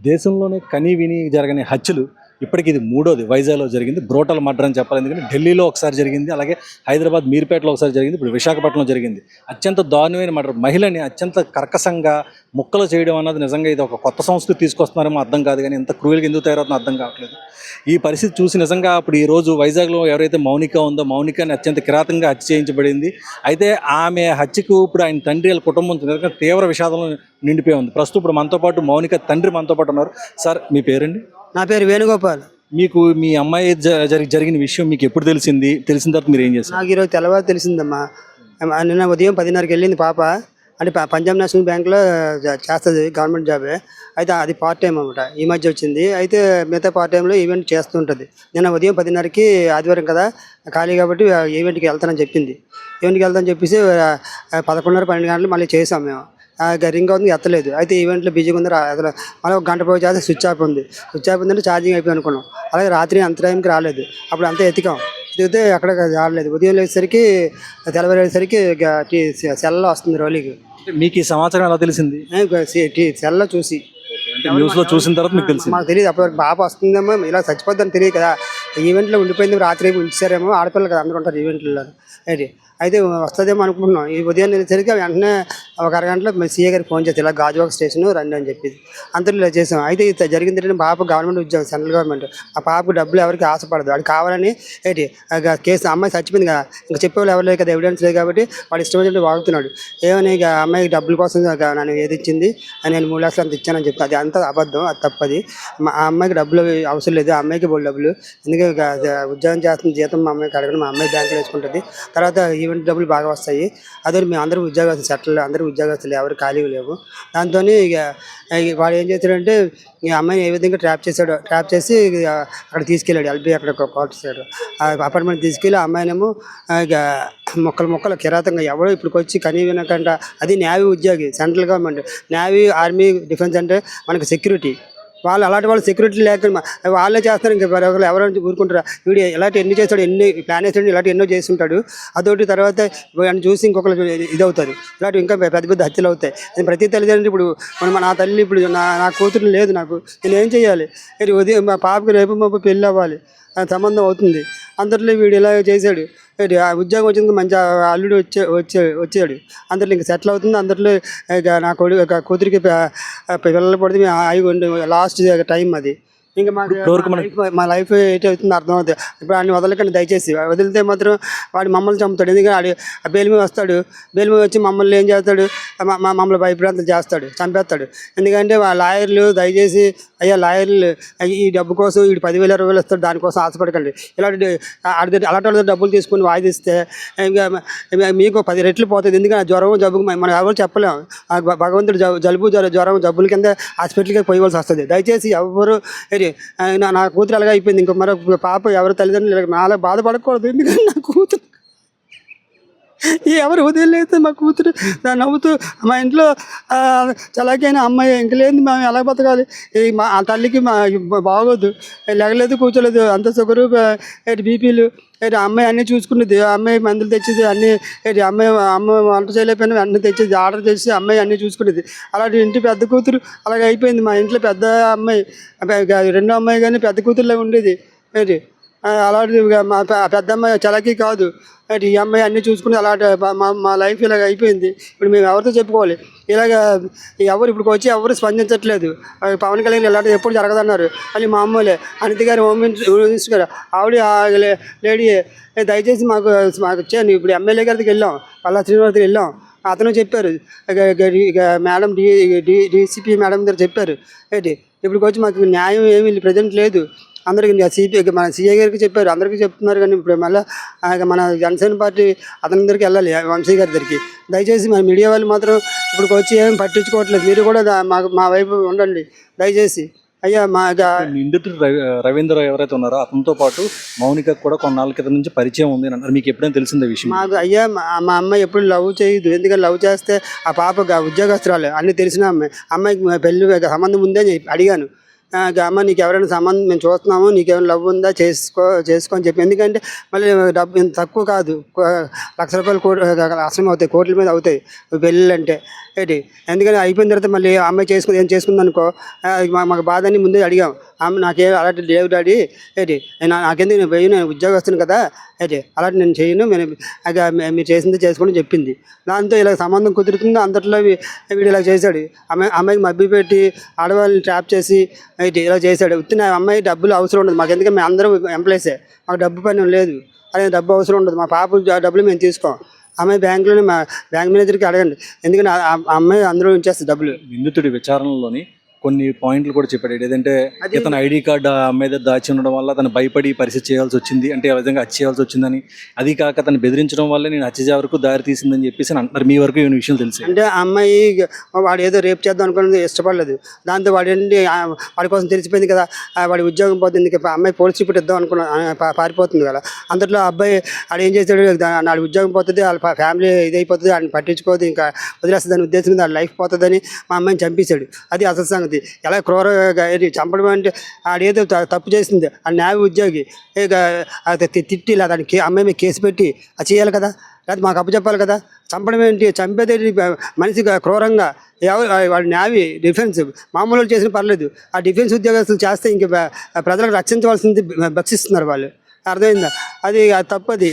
దేశంలోనే కని విని జరగని హత్యలు ఇప్పటికి ఇది మూడోది. వైజాగ్లో జరిగింది, బ్రోటల్ మర్డర్ అని చెప్పాలి. ఎందుకంటే ఢిల్లీలో ఒకసారి జరిగింది, అలాగే హైదరాబాద్ మీర్పేటలో ఒకసారి జరిగింది, ఇప్పుడు విశాఖపట్నంలో జరిగింది. అత్యంత దారుణమైన మర్డర్. మహిళని అత్యంత కర్కశంగా ముక్కలు చేయడం అన్నది నిజంగా ఇది ఒక కొత్త సంస్కృతి తీసుకొస్తున్నారేమో అర్థం కాదు, కానీ ఇంత క్రూయల్గా ఎందుకు తయారవుతుందో అర్థం కావట్లేదు. ఈ పరిస్థితి చూసి నిజంగా అప్పుడు ఈరోజు వైజాగ్లో ఎవరైతే మౌనిక ఉందో, మౌనికని అత్యంత కిరాతంగా హత్య చేయించబడింది. అయితే ఆమె హత్యకు ఇప్పుడు ఆయన తండ్రి వాళ్ళ కుటుంబం తీవ్ర విషాదంలో నిండిపోయి ఉంది. ప్రస్తుతం ఇప్పుడు మనతో పాటు మౌనిక తండ్రి మనతో పాటు ఉన్నారు. సార్, మీ పేరండి? నా పేరు వేణుగోపాల్. మీకు మీ అమ్మాయి జరిగిన విషయం మీకు ఎప్పుడు తెలిసింది? తెలిసిన తర్వాత మీరు ఏం చేస్తారు? నాకు ఈరోజు తెల్లవారు తెలిసిందమ్మా. నిన్న ఉదయం 10:30కి వెళ్ళింది పాప. అంటే పంజాబ్ నేషనల్ బ్యాంక్లో చేస్తుంది, గవర్నమెంట్ జాబే. అయితే అది పార్ట్ టైం అనమాట, ఈ మధ్య వచ్చింది. అయితే మిగతా పార్ట్ టైంలో ఈవెంట్ చేస్తుంటుంది. నిన్న ఉదయం 10:30కి ఆదివారం కదా ఖాళీ కాబట్టి ఈవెంట్కి వెళ్తానని చెప్పింది. ఈవెంట్కి వెళ్తానని చెప్పేసి 11:30, 12 గంటలు మళ్ళీ చేసాం మేము. రింగ్ అవుతుంది, ఎత్తలేదు. అయితే ఈవెంట్లో బిజీగా ఉంది, మళ్ళీ ఒక గంట పోయి చేస్తే స్విచ్ ఆఫ్ ఉంది. స్విచ్ ఆఫ్ ఉందంటే ఛార్జింగ్ అయిపోయింది అనుకున్నాం. అలాగే రాత్రి అంత టైంకి రాలేదు. అప్పుడు అంతా ఎతికాం, ఎతికితే ఎక్కడ రాలేదు. ఉదయం లేచేసరికి తెల్లవారేసరికి సెల్లో వస్తుంది రోలికి. మీకు ఈ సమాచారం ఎలా తెలిసింది? సెల్లో చూసి, న్యూస్లో చూసిన తర్వాత మీకు తెలిసింది? మాకు తెలియదు. అప్పుడు బాబు వస్తుందేమో, ఇలా చచ్చిపోద్దని తెలియదు కదా. ఈవెంట్లో ఉండిపోయింది, రాత్రి ఉంచారేమో. ఆడపిల్లలు కదా అందరూ ఉంటారు ఈవెంట్లో. అయితే వస్తుందేమో అనుకుంటున్నాం. ఈ ఉదయం వెళ్ళేసరికి వెంటనే ఒక అరగంటలో సీఏ గారికి ఫోన్ చేసి ఇలా గాజువాక స్టేషన్ రండి అని చెప్పి అంతలో చేసాం. అయితే జరిగింది ఏంటంటే పాప గవర్నమెంట్ ఉద్యోగం, సెంట్రల్ గవర్నమెంట్. ఆ పాపకు డబ్బులు ఎవరికి ఆశపడదు, అది కావాలని కేసు. అమ్మాయి చచ్చిపోయింది కదా, ఇంకా చెప్పేవాళ్ళు ఎవరు లేదు కదా, ఎవిడెన్స్ లేదు కాబట్టి వాడు ఇష్టం వచ్చినట్టు వాగుతున్నాడు. ఏమని అమ్మాయికి డబ్బుల కోసం నన్ను ఏది ఇచ్చింది, నేను 3 లక్షలు అంత ఇచ్చానని చెప్పి. అది అంత అబద్ధం, అది తప్పది. ఆ అమ్మాయికి డబ్బులు అవసరం లేదు, ఆ అమ్మాయికి బోల్ డబ్బులు. ఎందుకంటే ఉద్యోగం చేస్తున్న జీతం మా అమ్మాయికి అడగడం, మా అమ్మాయి బ్యాంకులో వేసుకుంటుంది. తర్వాత ఈవెంట్ డబ్బులు బాగా వస్తాయి. అదే మేము అందరూ ఉద్యోగస్తులు, సెటిల్ అందరూ ఉద్యోగస్తులు, ఎవరు ఖాళీ లేవు. దాంతో ఇక వాడు ఏం చేశాడంటే ఈ అమ్మాయిని ఏ విధంగా ట్రాప్ చేసి అక్కడ తీసుకెళ్ళాడు. ఎల్బీ అక్కడ కాల్ చేశాడు, అపార్ట్మెంట్ తీసుకెళ్ళి ఆ అమ్మాయినేమో ఇక మొక్కలు కిరాతంగా ఎవడో ఇప్పుడు వచ్చి కనీ వినకంట. అది నేవీ ఉద్యోగి, central government. Navy, army, defence అంటే మనకు సెక్యూరిటీ. వాళ్ళు అలాంటి వాళ్ళు సెక్యూరిటీ లేకుండా వాళ్ళే చేస్తారు. ఇంకా ఎవరైనా ఊరుకుంటారా? వీడు ఇలాంటి ఎన్ని చేస్తాడు, ఎన్ని ప్లాన్ వేస్తాడు, ఇలాంటి ఎన్నో చేస్తుంటాడు. అదొకటి. తర్వాత ఆయన చూసి ఇంకొకరు ఇదవుతారు. ఇలాంటి ఇంకా పెద్ద పెద్ద హత్యలు అవుతాయి. ప్రతి తల్లిదండ్రులు ఇప్పుడు నా తల్లి ఇప్పుడు నా కూతురు లేదు, నాకు నేను ఏం చేయాలి? ఉదయం మా పాపకి రేపు మా పెళ్ళి అవ్వాలి, సంబంధం అవుతుంది. అందరిలో వీడు ఇలా చేశాడు. ఆ ఉద్యోగం వచ్చింది, మంచి అల్లుడు వచ్చాడు. అందరిలో ఇంకా సెటిల్ అవుతుంది. అందరిలో ఇక నా కూతురికి పిల్లలు పడితే లాస్ట్ టైం అది. ఇంకా మా లైఫ్ ఏటవుతుందో అర్థం అవుతుంది. ఇప్పుడు ఆయన వదలకండి దయచేసి. వదిలితే మాత్రం వాడు మమ్మల్ని చంపుతాడు. ఎందుకంటే బెయిల్ మీద వస్తాడు, బెయిల్ మీద వచ్చి మమ్మల్ని ఏం చేస్తాడు, మమ్మల్ని భయప్రాంతం చేస్తాడు, చంపేస్తాడు. ఎందుకంటే లాయర్లు దయచేసి, అయ్యా లాయర్లు, ఈ డబ్బు కోసం వీడు 10,000, 20,000 ఇస్తాడు, దానికోసం ఆశపడకండి. అలాంటి వాళ్ళ డబ్బులు తీసుకుని వాయిదిస్తే ఇంకా మీకు 10 రెట్లు పోతుంది. ఎందుకంటే జ్వరం, జబ్బుకు మనం ఎవరు చెప్పలేము. భగవంతుడు జలుబు, జ్వరం, జబ్బుల కింద హాస్పిటల్కి పోయవలసి వస్తుంది. దయచేసి ఎవరు నా కూతురు అలాగే అయిపోయింది. ఇంకో మరో పాప ఎవరు తల్లిదండ్రులు అలా బాధపడకూడదు. ఎందుకంటే నా కూతురు ఎవరు వదిలేదు. మా కూతురు దాన్ని నవ్వుతూ మా ఇంట్లో చలాకైన అమ్మాయి ఇంక లేదు, మేము ఎలా బతకాలి? మా తల్లికి బాగోదు, లెగలేదు, కూర్చోలేదు, అంత షుగరు, బీపీలు. అమ్మాయి అన్నీ చూసుకునేది. అమ్మాయి మందులు తెచ్చేది అన్నీ. అమ్మ వంట చేయలేకపోయినా అన్నీ తెచ్చేది, ఆర్డర్ చేసి అమ్మాయి అన్నీ చూసుకునేది. అలాంటి ఇంటి పెద్ద కూతురు అలాగే అయిపోయింది. మా ఇంట్లో పెద్ద అమ్మాయి, రెండో అమ్మాయి కానీ పెద్ద కూతురులో ఉండేది. అలాంటి మా పెద్ద అమ్మాయి చలాకీ కాదు. ఈ అమ్మాయి అన్నీ చూసుకుని అలాంటి మా లైఫ్ ఇలాగ అయిపోయింది. ఇప్పుడు మేము ఎవరితో చెప్పుకోవాలి? ఇలాగ ఎవరు ఇప్పుడు వచ్చి ఎవరు స్పందించట్లేదు. పవన్ కళ్యాణ్ ఇలాంటిది ఎప్పుడు జరగదన్నారు. మళ్ళీ మా అమ్మలే అనిత గారు, హోమ్ మినిస్టర్ గారు, ఆవిడ లేడీ దయచేసి మాకు వచ్చాను. ఇప్పుడు ఎమ్మెల్యే గారికి వెళ్ళాం, పల్లా శ్రీనివాసకి వెళ్ళాం. అతను చెప్పారు, ఇక మేడం డీసీపీ మేడం దగ్గర చెప్పారు. ఇప్పుడు వచ్చి మాకు న్యాయం ఏమీ ప్రజెంట్ లేదు. అందరికీ మన సీఏ గారికి చెప్పారు, అందరికీ చెప్తున్నారు. కానీ ఇప్పుడు మళ్ళీ మన జనసేన పార్టీ అతని వెళ్ళాలి, వంశీ గారి దగ్గరికి. దయచేసి మన మీడియా వాళ్ళు మాత్రం ఇప్పుడు వచ్చి ఏమి పట్టించుకోవట్లేదు. మీరు కూడా మా వైపు ఉండండి దయచేసి. అయ్యా నిందితుడు రవీంద్ర ఎవరైతే ఉన్నారో అతనితో పాటు మౌనిక కూడా కొన్నాళ్ళ క్రితం నుంచి పరిచయం ఉంది అని అన్నారు. మీకు ఎప్పుడైనా తెలిసిందే విషయం? మాకు అయ్యా మా అమ్మాయి ఎప్పుడు లవ్ చేయదు. ఎందుకంటే లవ్ చేస్తే ఆ పాప ఉద్యోగస్తురాలు, అన్నీ తెలిసిన అమ్మాయికి పెళ్ళి సంబంధం ఉందే అడిగాను. అమ్మ నీకు ఎవరైనా సంబంధం మేము చూస్తున్నాము, నీకేమైనా లవ్ ఉందా, చేసుకో అని చెప్పి. ఎందుకంటే మళ్ళీ డబ్బు తక్కువ కాదు, 1,00,000 రూపాయలు అసలు అవుతాయి, కోట్ల మీద అవుతాయి పెళ్ళి అంటే. ఏంటి ఎందుకని అయిపోయిన తర్వాత మళ్ళీ ఆ అమ్మాయి ఏం చేసుకుంది అనుకో మాకు బాధ అని ముందే అడిగాం. ఆమె నాకేం అలాంటి లేవు డాడీ ఏంటి నాకెందుకు నేను పోయి నేను ఉద్యోగం వస్తాను కదా ఏంటి అలాంటి నేను చేయను మీరు చేసింది చేసుకోండి చెప్పింది. దాంతో ఇలా సంబంధం కుదురుతుంది. అంతట్లో వీడు ఇలా చేశాడు. అమ్మాయికి మబ్బి పెట్టి ఆడవాళ్ళని ట్రాప్ చేసి ఏంటి ఇలా చేశాడు. ఉత్తిన అమ్మాయి డబ్బులు అవసరం ఉండదు మాకు, ఎందుకంటే మేము అందరం ఎంప్లాయీసే, మాకు డబ్బు పని లేదు, అదే డబ్బు అవసరం ఉండదు. మా పాప డబ్బులు మేము తీసుకోం. అమ్మాయి బ్యాంకులోనే మా బ్యాంక్ మేనేజర్కి అడగండి, ఎందుకంటే ఆ అమ్మాయి అందులో ఉంచేస్తుంది డబ్బులు. నిందితుడి విచారణలోని కొన్ని పాయింట్లు కూడా చెప్పాడు. ఏదంటే ఇతను ఐడి కార్డు మీద దాచి ఉండడం వల్ల అతను భయపడి పరిస్థితి చేయాల్సి వచ్చింది, అంటే ఆ విధంగా హత్య చేయాల్సి వచ్చిందని, అది కాక అతను బెదిరించడం వల్లే నేను హత్య వరకు దారి తీసిందని చెప్పేసి అంటారు. మీ వరకు ఈ విషయం తెలిసి అంటే ఆ అమ్మాయి వాడు ఏదో రేపు చేద్దాం అనుకున్నది ఇష్టపడలేదు. దాంతో వాడు ఏంటి వాడి కోసం తెలిసిపోయింది కదా, వాడి ఉద్యోగం పోతుంది, అమ్మాయి పోలీస్ రిపోర్ట్ ఇద్దాం అనుకున్న పారిపోతుంది కదా. అంతట్లో అబ్బాయి వాడు ఏం చేశాడు, నాడు ఉద్యోగం పోతుంది, వాళ్ళ ఫ్యామిలీ ఇదైపోతుంది, వాడిని పట్టించుకోదు, ఇంకా వదిలేస్తుందని ఉద్దేశం వాడి లైఫ్ పోతుందని మా అమ్మాయిని చంపేశాడు. అది అసలు సంగతి. ఎలా క్రూరంగా చంపడం అంటే ఆడేదో తప్పు చేసింది, ఆ న్యాయ ఉద్యోగి తిట్టి దానికి అమ్మాయి మీద కేసు పెట్టి అది చేయాలి కదా, లేదా మాకు అప్పచెప్పాలి కదా. చంపడం ఏంటి, చంపేది మనిషిగా క్రూరంగా వాడి న్యావి డిఫెన్స్ మామూలు చేసిన పర్లేదు, ఆ డిఫెన్స్ ఉద్యోగస్తులు చేస్తే ఇంక ప్రజలకు రక్షించవలసింది భక్షిస్తున్నారు వాళ్ళు. అర్థమైందా? అది తప్పది.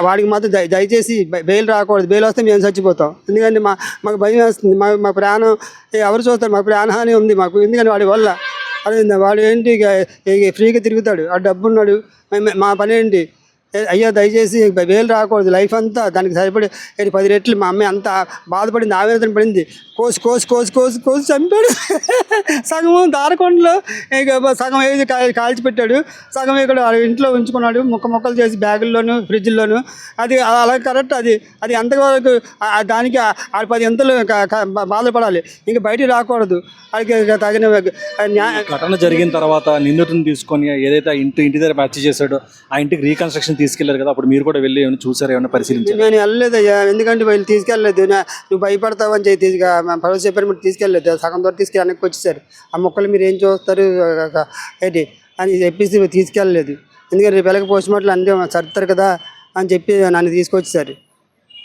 వాడికి మాత్రం దయచేసి బెయిల్ రాకూడదు. బెయిల్ వస్తే మేము చచ్చిపోతాం, ఎందుకంటే మాకు భయం వేస్తుంది. మా ప్రాణం ఎవరు చూస్తారు, మాకు ప్రాణహాని ఉంది మాకు, ఎందుకంటే వాడి వల్ల. అర్థమైందా? వాడు ఏంటి ఫ్రీగా తిరుగుతాడు, ఆ డబ్బు ఉన్నాడు, మా పని ఏంటి? అయ్యా దయచేసి బెయిల్ రాకూడదు, లైఫ్ అంతా దానికి సరిపడి 10 రెట్లు. మా అమ్మాయి అంతా బాధపడింది, ఆవేదన పడింది. కోసి చంపాడు. సగం దారకొండలో సగం ఏది కాల్చి పెట్టాడు, సగం ఇక్కడ ఇంట్లో ఉంచుకున్నాడు, ముక్కలు చేసి బ్యాగుల్లోను ఫ్రిడ్జ్లోను. అది అలా కరెక్ట్. అది ఎంతవరకు దానికి 10 ఎంతలు బాధపడాలి, ఇంక బయటికి రాకూడదు. అది తగిన ఘటన జరిగిన తర్వాత నిందితుని తీసుకొని ఏదైతే ఇంటి దగ్గర హత్య చేశాడో ఆ ఇంటికి రీకన్స్ట్రక్షన్ తీసుకెళ్లారు కదా, అప్పుడు మీరు కూడా వెళ్ళి ఏమైనా చూసారు, ఏమైనా పరిశీలించారు? నేను వెళ్ళలేదయ్యా, ఎందుకంటే వీళ్ళు తీసుకెళ్ళలేదు. నువ్వు భయపడతావు అని చెప్పి భరోసా చెప్పారు, మీరు తీసుకెళ్ళలేదు. సగం దూరం తీసుకెళ్ళి వెనక్కి వచ్చేసారు. ఆ మొక్కలు మీరు ఏం చూస్తారు ఏంటి అని చెప్పేసి తీసుకెళ్ళలేదు. ఎందుకంటే రేపు వెళ్ళక పోస్ట్ మార్టం అన్నీ సర్దుతారు కదా అని చెప్పి నన్ను తీసుకొచ్చేసారు.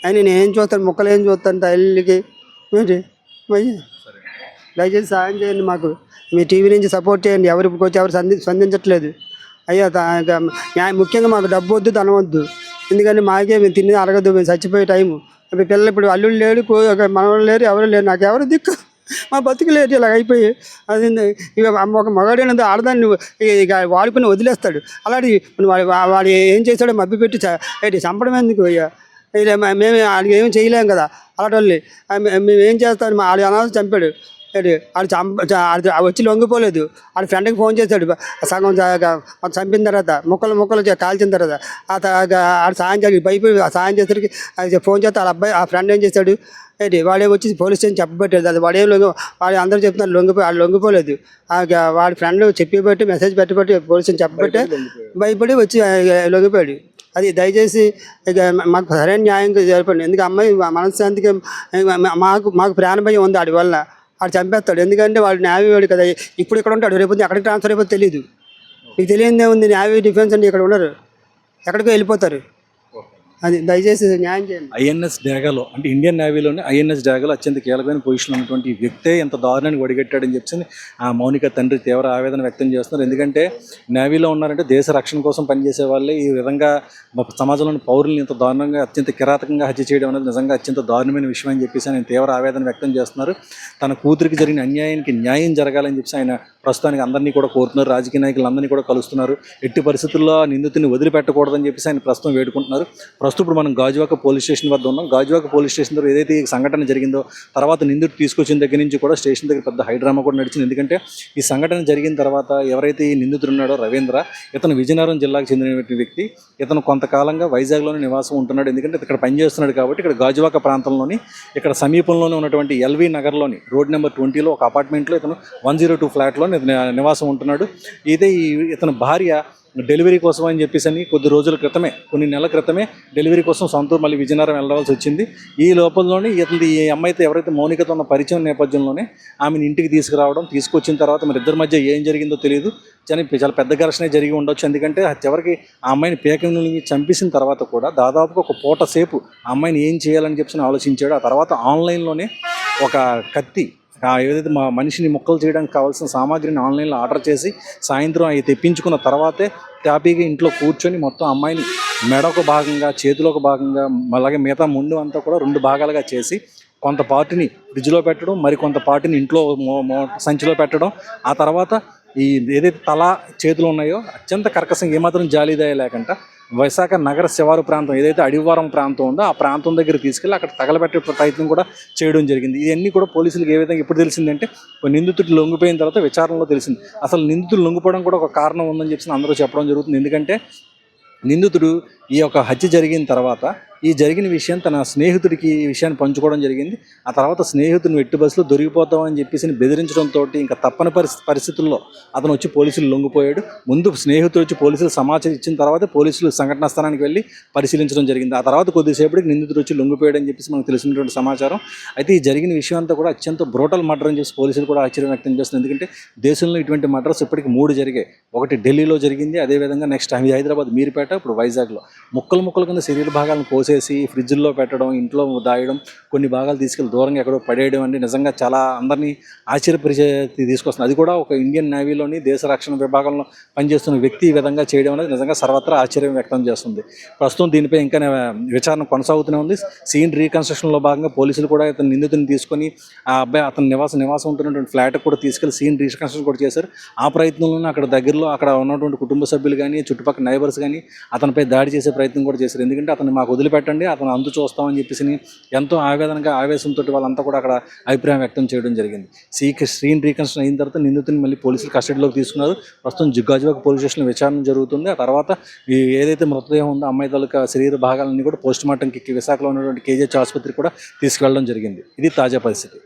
అని నేను ఏం చూస్తాను, మొక్కలు ఏం చూస్తాను తల్లికి ఏంటి. దయచేసి సాయం చేయండి, మాకు మీ టీవీ నుంచి సపోర్ట్ చేయండి. ఎవరికి వచ్చి ఎవరు స్పందించట్లేదు. అయ్యా ముఖ్యంగా మాకు డబ్బు వద్దు, ధనం వద్దు, ఎందుకంటే మాకే మేము తిన్నది అరగదు, మేము చచ్చిపోయే టైము. పిల్లలు ఇప్పుడు అల్లుళ్ళు లేడు, మనవాళ్ళు లేరు, ఎవరు లేరు, నాకు ఎవరు దిక్కు, మా బతుకు లేదు, ఇలా అయిపోయి. అది ఇక ఒక మగాడైనందు ఆడదాన్ని ఇక వాడుకుని వదిలేస్తాడు. అలాంటి వాడు ఏం చేశాడో మబ్బి పెట్టి చంపడం ఎందుకు అయ్యా? మేము వాడికి ఏమి చేయలేం కదా. అలాంటి వాళ్ళు మేము ఏం చేస్తాం, ఆడి అనాథ చంపాడు. ఆడు వచ్చి లొంగిపోలేదు. ఆడ ఫ్రెండ్కి ఫోన్ చేశాడు, సగం చంపిన తర్వాత ముక్కలు కాల్చిన తర్వాత ఆడు సాయం చేసి భయపడి సాయం చేసరికి ఫోన్ చేస్తే వాళ్ళ అబ్బాయి ఆ ఫ్రెండ్ ఏం చేశాడు వాడే వచ్చి పోలీస్ స్టేషన్ చెప్పబెట్టాడు. అది వాడు అందరూ చెప్తున్నారు వాడు లొంగిపోలేదు. వాడి ఫ్రెండ్ చెప్పిబట్టి మెసేజ్ పెట్టబట్టి పోలీస్ స్టేషన్ చెప్పబట్టే భయపడి వచ్చి లొంగిపోయాడు. అది దయచేసి ఇక మాకు సరైన న్యాయం జరపండి. ఎందుకంటే అమ్మాయి మనశ్శాంతికి మాకు ప్రాణ భయం ఉంది. వాడి వల్ల వాడు చంపేస్తాడు, ఎందుకంటే వాడు న్యాయవాడు కదా. ఇప్పుడు ఇక్కడ ఉంటాడు, రేపు ఎక్కడికి ట్రాన్స్ఫర్ అయిపోతే తెలియదు. మీకు తెలియదే ఉంది, న్యాయ డిఫెన్స్ అంటే ఇక్కడ ఉండరు, ఎక్కడికో వెళ్ళిపోతారు. అది దయచేసి న్యాయం చేయండి. ఐఎన్ఎస్ డాగాలో అంటే ఇండియన్ నేవీలోనే ఐఎన్ఎస్ డాగాలో అత్యంత కీలకమైన పొజిషన్లో ఉన్నటువంటి ఈ వ్యక్తే ఎంత దారుణాన్ని ఒడిగట్టాడని చెప్పి ఆ మౌనిక తండ్రి తీవ్ర ఆవేదన వ్యక్తం చేస్తున్నారు. ఎందుకంటే నేవీలో ఉన్నారంటే దేశ రక్షణ కోసం పనిచేసే వాళ్ళే ఈ విధంగా సమాజంలోని పౌరుల్ని ఇంత దారుణంగా అత్యంత కిరాతకంగా హత్య చేయడం అనేది నిజంగా అత్యంత దారుణమైన విషయం అని చెప్పేసి ఆయన తీవ్ర ఆవేదన వ్యక్తం చేస్తున్నారు. తన కూతురికి జరిగిన అన్యాయానికి న్యాయం జరగాలని చెప్పి ఆయన ప్రస్తుతానికి అందరినీ కూడా కోరుతున్నారు. రాజకీయ నాయకులందరినీ కూడా కలుస్తున్నారు. ఎట్టి పరిస్థితుల్లో నిందితుని వదిలిపెట్టకూడదని చెప్పేసి ఆయన ప్రస్తుతం వేడుకుంటున్నారు. ఇప్పుడు మనం గాజువాక పోలీస్ స్టేషన్ వద్ద ఉన్నాం. గాజువాక పోలీస్ స్టేషన్ దగ్గర ఏదైతే ఈ సంఘటన జరిగిందో తర్వాత నిందితుడు తీసుకొచ్చిన దగ్గర నుంచి కూడా స్టేషన్ దగ్గర పెద్ద హైడ్రామా కూడా నడిచింది. ఎందుకంటే ఈ సంఘటన జరిగిన తర్వాత ఎవరైతే ఈ నిందితుడు ఉన్నాడో రవీంద్ర, ఇతను విజయనగరం జిల్లాకు చెందిన వ్యక్తి. ఇతను కొంతకాలంగా వైజాగ్లోనే నివాసం ఉంటున్నాడు. ఎందుకంటే ఇక్కడ పనిచేస్తున్నాడు కాబట్టి ఇక్కడ గాజువాక ప్రాంతంలోని ఇక్కడ సమీపంలోనే ఉన్నటువంటి ఎల్వి నగర్లోని రోడ్ నెంబర్ 20లో ఒక అపార్ట్మెంట్లో ఇతను 102 ఫ్లాట్లోని నివాసం ఉంటున్నాడు. ఇదే ఇతని భార్య డెలివరీ కోసం అని చెప్పేసి అని కొద్ది రోజుల క్రితమే, కొన్ని నెలల క్రితమే డెలివరీ కోసం సొంతూరు మళ్ళీ విజయనగరం వెళ్ళవలసి వచ్చింది. ఈ లోపలలోనే ఈ అమ్మాయితో ఎవరైతే మౌనికతో ఉన్న పరిచయం నేపథ్యంలోనే ఆమెను ఇంటికి తీసుకురావడం, తీసుకొచ్చిన తర్వాత మరి ఇద్దరి మధ్య ఏం జరిగిందో తెలియదు. చాలా పెద్ద ఘర్షణ జరిగి ఉండొచ్చు. ఎందుకంటే చివరికి ఆ అమ్మాయిని పేకని చంపేసిన తర్వాత కూడా దాదాపుగా ఒక పూట సేపు ఆ అమ్మాయిని ఏం చేయాలని చెప్పి ఆలోచించాడు. ఆ తర్వాత ఆన్లైన్లోనే ఒక కత్తి, ఏదైతే మా మనిషిని ముక్కలు చేయడానికి కావాల్సిన సామాగ్రిని ఆన్లైన్లో ఆర్డర్ చేసి సాయంత్రం అవి తెప్పించుకున్న తర్వాతే హ్యాపీగా ఇంట్లో కూర్చొని మొత్తం అమ్మాయిని మెడకు భాగంగా, చేతిలోకి భాగంగా, అలాగే మిగతా ముందు అంతా కూడా 2 భాగాలుగా చేసి కొంత పార్టీని ఫ్రిడ్జ్లో పెట్టడం, మరి కొంత పార్టీని ఇంట్లో సంచిలో పెట్టడం, ఆ తర్వాత ఈ ఏదైతే తల చేతులు ఉన్నాయో అత్యంత కర్కశంగా ఏమాత్రం జాలీదయ లేకుండా విశాఖ నగర శివారు ప్రాంతం ఏదైతే అడివారం ప్రాంతం ఉందో ఆ ప్రాంతం దగ్గర తీసుకెళ్ళి అక్కడ తగలబెట్టే ప్రయత్నం కూడా చేయడం జరిగింది. ఇవన్నీ కూడా పోలీసులకు ఏ విధంగా ఇప్పుడు తెలిసిందంటే నిందితుడు లొంగిపోయిన తర్వాత విచారణలో తెలిసింది. అసలు నిందితులు లొంగిపోవడం కూడా ఒక కారణం ఉందని చెప్పి అందరూ చెప్పడం జరుగుతుంది. ఎందుకంటే నిందితుడు ఈ యొక్క హత్య జరిగిన తర్వాత ఈ జరిగిన విషయం తన స్నేహితుడికి ఈ విషయాన్ని పంచుకోవడం జరిగింది. ఆ తర్వాత స్నేహితుడిని ఎట్టి బస్సులో దొరికిపోతామని చెప్పేసి బెదిరించడంతో ఇంకా తప్పని పరిస్థితుల్లో అతను వచ్చి పోలీసులు లొంగిపోయాడు. ముందు స్నేహితుడు వచ్చి పోలీసులు సమాచారం ఇచ్చిన తర్వాత పోలీసులు సంఘటనా స్థానానికి వెళ్ళి పరిశీలించడం జరిగింది. ఆ తర్వాత కొద్దిసేపటికి నిందితుడు వచ్చి లొంగిపోయాడు అని చెప్పేసి మనకు తెలిసినటువంటి సమాచారం. అయితే ఈ జరిగిన విషయం అంతా కూడా అత్యంత బ్రూటల్ మర్డర్ అని చెప్పి పోలీసులు కూడా ఆశ్చర్యం వ్యక్తం చేస్తున్నారు. ఎందుకంటే దేశంలో ఇటువంటి మర్డర్స్ ఇప్పటికి 3 జరిగాయి. ఒకటి ఢిల్లీలో జరిగింది, అదేవిధంగా నెక్స్ట్ హైదరాబాద్ మీర్పేట, ఇప్పుడు వైజాగ్లో ముక్కలు కింద శరీర భాగాలను కోసేసి ఫ్రిడ్జ్లో పెట్టడం, ఇంట్లో దాయడం, కొన్ని భాగాలు తీసుకెళ్ళి దూరంగా ఎక్కడో పడేయడం అంటే నిజంగా చాలా అందరినీ ఆశ్చర్యపరిచే తీసుకొస్తుంది. అది కూడా ఒక ఇండియన్ నేవీలోని దేశ రక్షణ విభాగంలో పనిచేస్తున్న వ్యక్తి ఈ విధంగా చేయడం అనేది నిజంగా సర్వత్రా ఆశ్చర్యం వ్యక్తం చేస్తుంది. ప్రస్తుతం దీనిపై ఇంకా విచారణ కొనసాగుతూనే ఉంది. సీన్ రీకన్స్ట్రక్షన్లో భాగంగా పోలీసులు కూడా ఇతను నిందితుని తీసుకొని ఆ అబ్బాయి అతను నివాసం ఉంటున్నటువంటి ఫ్లాట్కి కూడా తీసుకెళ్లి సీన్ రీకన్స్ట్రక్షన్ కూడా చేశారు. ఆ ప్రయత్నంలోనే అక్కడ ఉన్నటువంటి కుటుంబ సభ్యులు కానీ, చుట్టుపక్కల నైబర్స్ కానీ అతనిపై దాడి చేసే ప్రయత్నం కూడా చేశారు. ఎందుకంటే అతను మాకు వదిలిపెట్టండి, అతను అంతు చూస్తామని చెప్పేసి ఎంతో ఆవేశంతో వాళ్ళంతా కూడా అక్కడ అభిప్రాయం వ్యక్తం చేయడం జరిగింది. సీన్ రీకన్స్ట్రక్షన్ అయిన తర్వాత నిందితుని మళ్ళీ పోలీసులు కస్టడీలోకి తీసుకున్నారు. ప్రస్తుతం గాజువాక పోలీస్ స్టేషన్లో విచారణ జరుగుతుంది. ఆ తర్వాత ఏదైతే మృతదేహం ఉందో అమ్మాయి తాలూకా శరీర భాగాలన్నీ కూడా పోస్ట్ మార్టంకి విశాఖలో ఉన్నటువంటి కేజీహెచ్ ఆసుపత్రికి కూడా తీసుకెళ్లడం జరిగింది. ఇది తాజా పరిస్థితి.